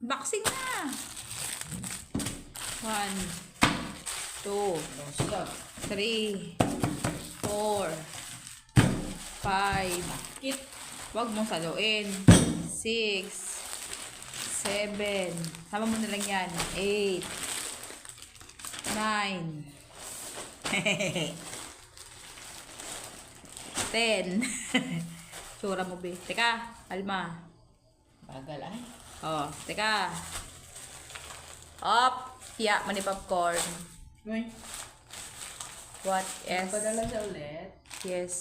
Boxing na. 1, 2, 3, 4, 5. Wag mong saluin. 6, 7. Sama mo na lang yan. 8, 9. 10. Tsura mo, be. Teka, Alma. Bagal ay. Oh, teka. Up. Hiya, mani popcorn. Uy. What? Yes. Padala siya ulit. Yes.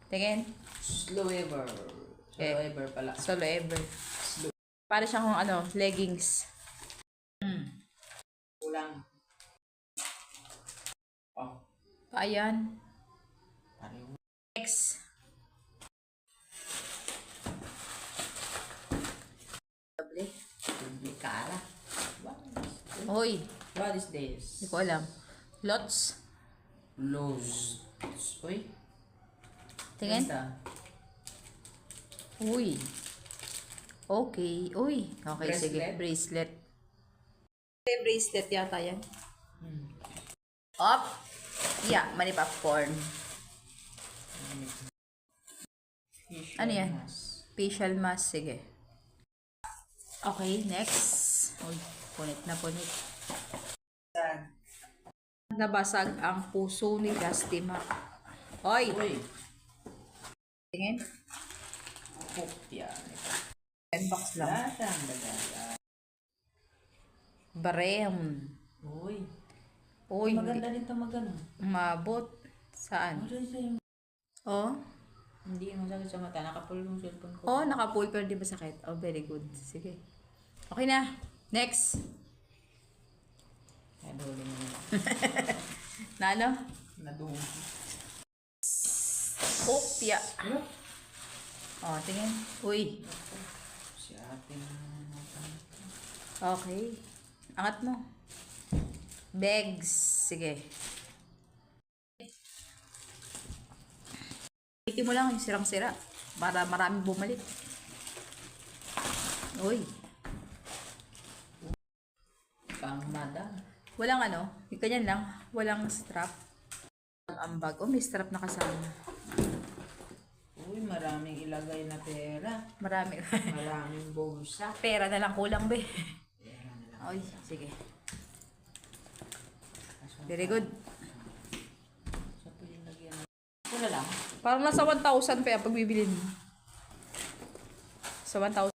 Tingin. Slow ever. Eh. Slow ever pala. Solo ever. Slow. Para siyang ano, leggings. Kulang. Oh. Ayan. Pareho. Next. Lovely. Duplicata. Hoy, What is this? hindi ko alam. Lots. Lows. Uy. Tingin. Ganda. Uy. Okay. Uy. Okay, sige. Bracelet? Bracelet. Bracelet yata yan. Hmm. Up. Yeah, mani popcorn. Fish Ano yan? mask. Facial mask. Sige. Okay, next. Uy, punit na punit. Nabasag ang puso ni Dusty Mac. Hoy! Uy. Tingin. Kopya. 10 bucks lang. Latang bagala. Barem. Uy. Uy, Maganda din ito magano. mabot. Saan? Oh? Hindi masakit sa mata. Nakapul yung cellphone ko. Oh, naka-full pero hindi masakit. Oh, very good. Sige. Okay na. Next. Naduli mo na. Na ano? Naduli. Kopya. Oh, tingin. Uy. Si ate na naman. Okay. Angat mo. Bags. Sige. Iti mo lang yung sirang-sira para maraming bumalik. Uy. Pang madam. Walang ano. Yung ganyan lang. Walang strap. Ang bag. Oh, may strap na kasama. Uy, maraming ilagay na pera. Marami. Maraming bulsa. Pera na lang kulang, be. Pera na lang. Oy, sige. Very good. Sa po yung lagyan. Wala lang. Parang nasa 1,000 pa yung pagbibili mo. Sa 1,000.